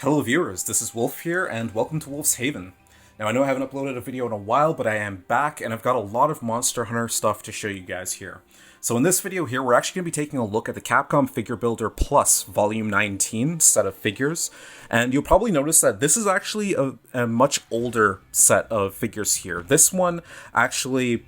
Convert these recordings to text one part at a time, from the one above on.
Hello viewers, this is Wolf here, and welcome to Wolf's Haven. Now I know I haven't uploaded a video in a while, but I am back, and I've got a lot of Monster Hunter stuff to show you guys here. So in this video here, we're actually going to be taking a look at the Capcom Figure Builder Plus Vol.19 set of figures, and you'll probably notice that this is actually a much older set of figures here. This one actually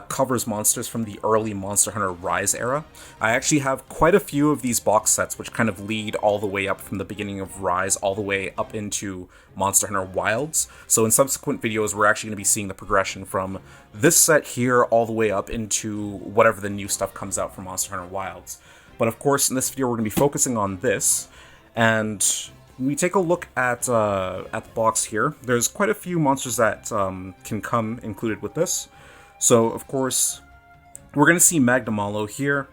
covers monsters from the early Monster Hunter Rise era. I actually have quite a few of these box sets, which kind of lead all the way up from the beginning of Rise all the way up into Monster Hunter Wilds. So in subsequent videos, we're actually going to be seeing the progression from this set here all the way up into whatever the new stuff comes out from Monster Hunter Wilds. But of course, in this video, we're going to be focusing on this, and when we take a look at the box here, there's quite a few monsters that can come included with this. So, of course, we're going to see Magnamalo here,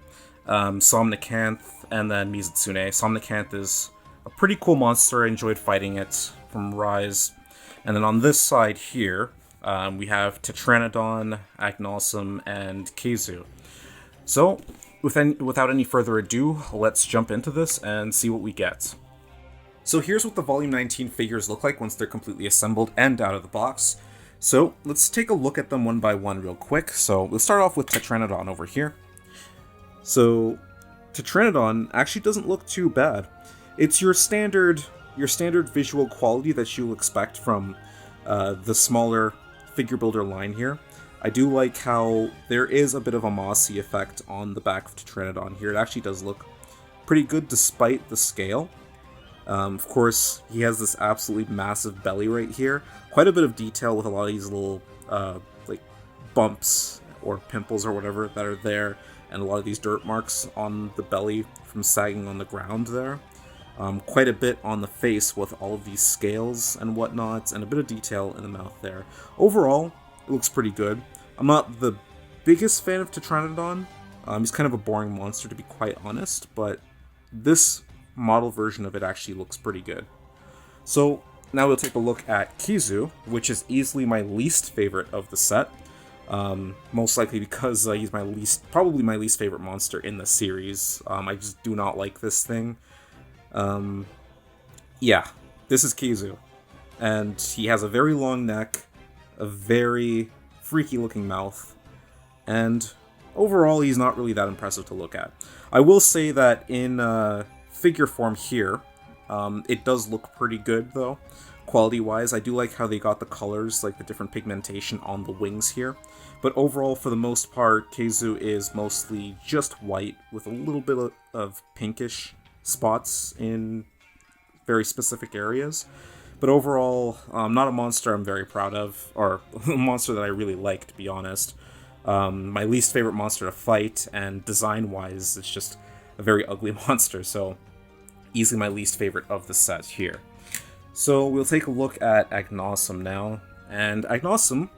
Somnicanth, and then Mizutsune. Somnicanth is a pretty cool monster. I enjoyed fighting it from Rise. And then on this side here, we have Tetranodon, Agnosum, and Keizu. So, without any further ado, let's jump into this and see what we get. So here's what the Volume 19 figures look like once they're completely assembled and out of the box. So let's take a look at them one by one real quick. So let's start off with Tetranodon over here. So Tetranodon actually doesn't look too bad. It's your standard visual quality that you'll expect from the smaller figure builder line here. I do like how there is a bit of a mossy effect on the back of Tetranodon here. It actually does look pretty good despite the scale. Of course, he has this absolutely massive belly right here. Quite a bit of detail with a lot of these little, like, bumps or pimples or whatever that are there, and a lot of these dirt marks on the belly from sagging on the ground there. Quite a bit on the face with all of these scales and whatnot, and a bit of detail in the mouth there. Overall, it looks pretty good. I'm not the biggest fan of Tetranodon. He's kind of a boring monster, to be quite honest, but this model version of it actually looks pretty good. So now we'll take a look at Keizu, which is easily my least favorite of the set. Most likely because he's probably my least favorite monster in the series. I just do not like this thing. Yeah, this is Keizu. And he has a very long neck, a very freaky looking mouth, and overall he's not really that impressive to look at. I will say that in figure form here, it does look pretty good though, quality wise. I do like how they got the colors, like the different pigmentation on the wings here, but overall for the most part Keizu is mostly just white with a little bit of pinkish spots in very specific areas. But overall, not a monster I'm very proud of, or a monster that I really like, to be honest. My least favorite monster to fight, and design wise it's just a very ugly monster, so easily my least favorite of the set here. So we'll take a look at Agnosum now, and Agnosum,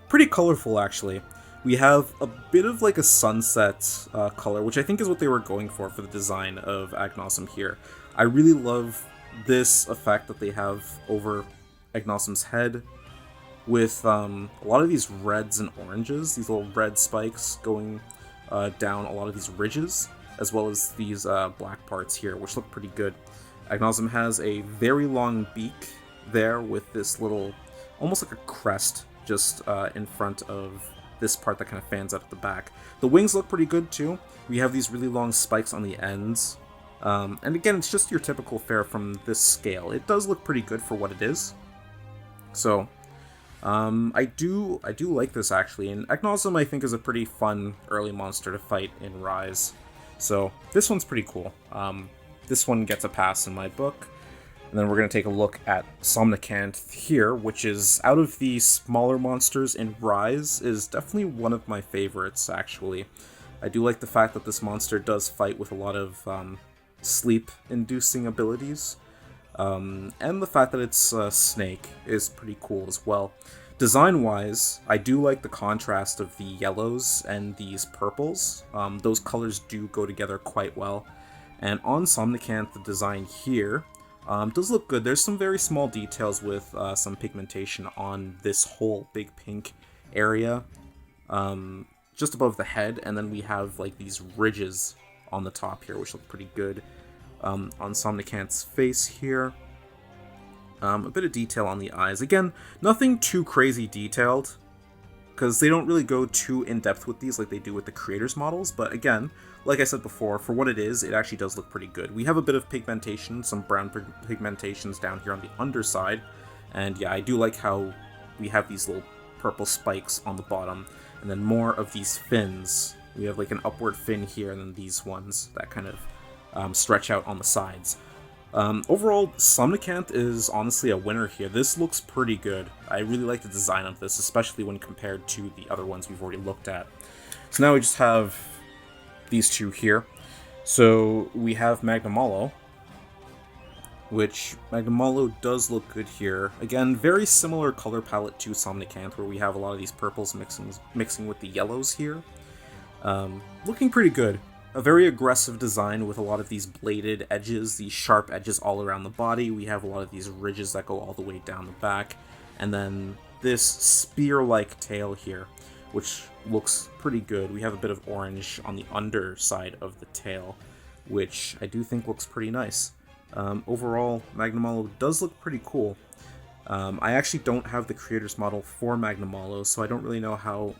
pretty colorful actually. We have a bit of like a sunset color, which I think is what they were going for the design of Agnosum here. I really love this effect that they have over Agnosum's head, with a lot of these reds and oranges, these little red spikes going down a lot of these ridges, as well as these black parts here, which look pretty good. Agnosum has a very long beak there with this little, almost like a crest, just in front of this part that kind of fans out at the back. The wings look pretty good too. We have these really long spikes on the ends. And again, it's just your typical fare from this scale. It does look pretty good for what it is. So, I do like this actually, and Agnosum I think is a pretty fun early monster to fight in Rise. So this one's pretty cool. This one gets a pass in my book. And then we're going to take a look at Somnicanth here, which is, out of the smaller monsters in Rise, is definitely one of my favorites, actually. I do like the fact that this monster does fight with a lot of sleep-inducing abilities. And the fact that it's a snake is pretty cool as well. Design-wise, I do like the contrast of the yellows and these purples. Those colors do go together quite well. And on Somnicanth, the design here does look good. There's some very small details with some pigmentation on this whole big pink area, just above the head, and then we have like these ridges on the top here, which look pretty good. On Somnicanth's face here, A bit of detail on the eyes. Again, nothing too crazy detailed, because they don't really go too in-depth with these like they do with the creators' models, but again, like I said before, for what it is, it actually does look pretty good. We have a bit of pigmentation, some brown pigmentations down here on the underside, and yeah, I do like how we have these little purple spikes on the bottom, and then more of these fins. We have like an upward fin here, and then these ones that kind of stretch out on the sides. Overall, Somnicanth is honestly a winner here. This looks pretty good. I really like the design of this, especially when compared to the other ones we've already looked at. So now we just have these two here. So we have Magnamalo, which Magnamalo does look good here. Again, very similar color palette to Somnicanth, where we have a lot of these purples mixing with the yellows here. Looking pretty good. A very aggressive design with a lot of these bladed edges, these sharp edges all around the body. We have a lot of these ridges that go all the way down the back. And then this spear-like tail here, which looks pretty good. We have a bit of orange on the underside of the tail, which I do think looks pretty nice. Overall, Magnamalo does look pretty cool. I actually don't have the creator's model for Magnamalo, so I don't really know how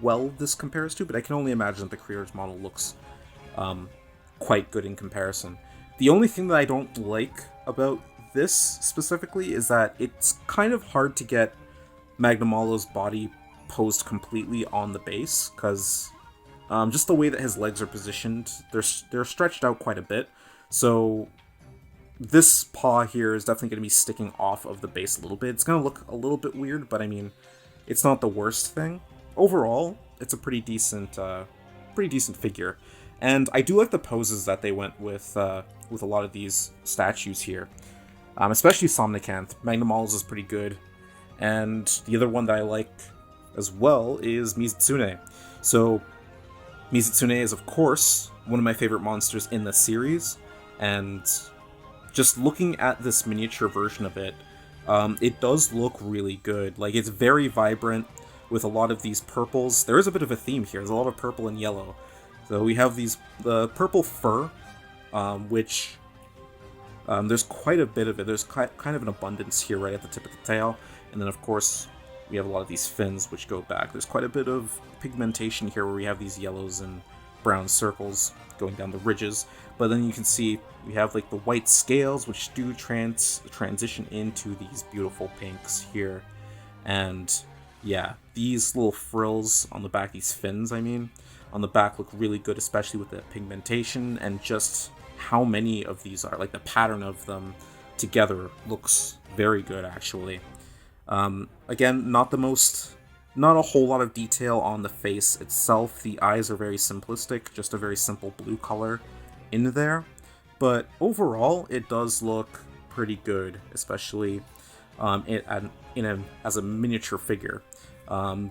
well this compares to, but I can only imagine that the creator's model looks quite good in comparison. The only thing that I don't like about this specifically is that it's kind of hard to get Magnamalo's body posed completely on the base, because just the way that his legs are positioned, they're stretched out quite a bit, so this paw here is definitely going to be sticking off of the base a little bit. It's going to look a little bit weird, but I mean, it's not the worst thing. Overall, it's a pretty decent figure. And I do like the poses that they went with a lot of these statues here. Especially Somnicanth. Magnamalo's is pretty good. And the other one that I like as well is Mizitsune. So, Mizitsune is, of course, one of my favorite monsters in the series. And just looking at this miniature version of it, it does look really good. Like, it's very vibrant with a lot of these purples. There is a bit of a theme here. There's a lot of purple and yellow. So we have the purple fur, which there's quite a bit of it. There's kind of an abundance here right at the tip of the tail. And then, of course, we have a lot of these fins which go back. There's quite a bit of pigmentation here where we have these yellows and brown circles going down the ridges. But then you can see we have like the white scales which do transition into these beautiful pinks here. And yeah, these little frills on the back, these fins, I mean, on the back look really good, especially with the pigmentation, and just how many of these are. Like, the pattern of them together looks very good, actually. Again, not a whole lot of detail on the face itself. The eyes are very simplistic, just a very simple blue color in there. But overall, it does look pretty good, especially as a miniature figure.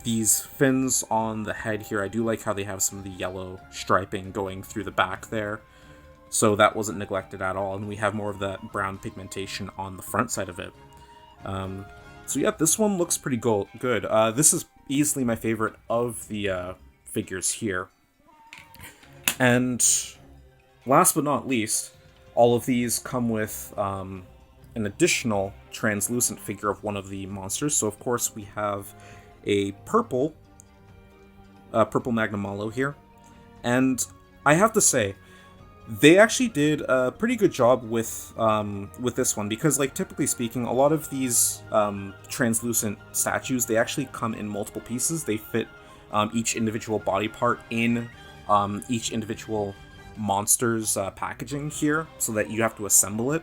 These fins on the head here, I do like how they have some of the yellow striping going through the back there. So that wasn't neglected at all, and we have more of that brown pigmentation on the front side of it. So yeah, this one looks pretty good. This is easily my favorite of the figures here. And last but not least, all of these come with an additional translucent figure of one of the monsters. So of course we have a purple Magnamalo here, and I have to say, they actually did a pretty good job with this one, because, like, typically speaking, a lot of these translucent statues, they actually come in multiple pieces. They fit each individual body part in each individual monster's packaging here, so that you have to assemble it.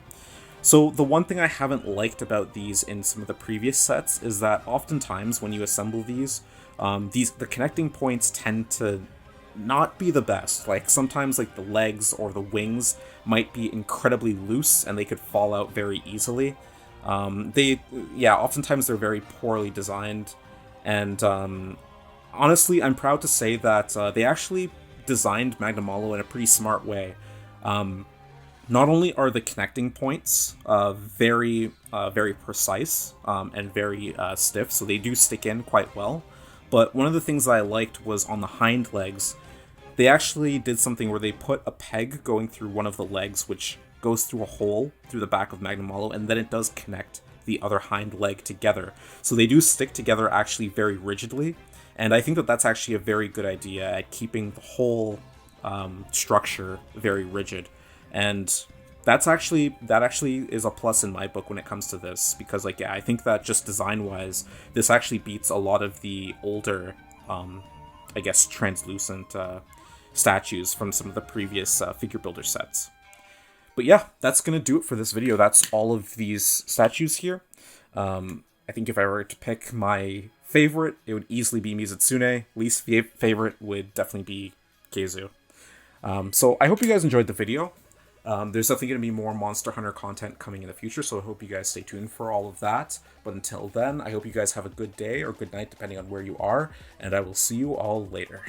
So the one thing I haven't liked about these in some of the previous sets is that oftentimes when you assemble these, the connecting points tend to not be the best. Like, sometimes like the legs or the wings might be incredibly loose and they could fall out very easily. Oftentimes they're very poorly designed, and honestly, I'm proud to say that they actually designed Magnamalo in a pretty smart way. Not only are the connecting points very precise and very stiff, so they do stick in quite well, but one of the things that I liked was on the hind legs, they actually did something where they put a peg going through one of the legs, which goes through a hole through the back of Magnamalo, and then it does connect the other hind leg together. So they do stick together actually very rigidly, and I think that that's actually a very good idea at keeping the whole structure very rigid. And that actually is a plus in my book when it comes to this, because like, yeah, I think that just design wise, this actually beats a lot of the older I guess translucent statues from some of the previous figure builder sets. But yeah, that's gonna do it for this video. That's all of these statues here. I think if I were to pick my favorite, it would easily be Mizutsune. Least favorite would definitely be Keizu. So I hope you guys enjoyed the video. There's definitely going to be more Monster Hunter content coming in the future, so I hope you guys stay tuned for all of that. But until then, I hope you guys have a good day or good night, depending on where you are, and I will see you all later.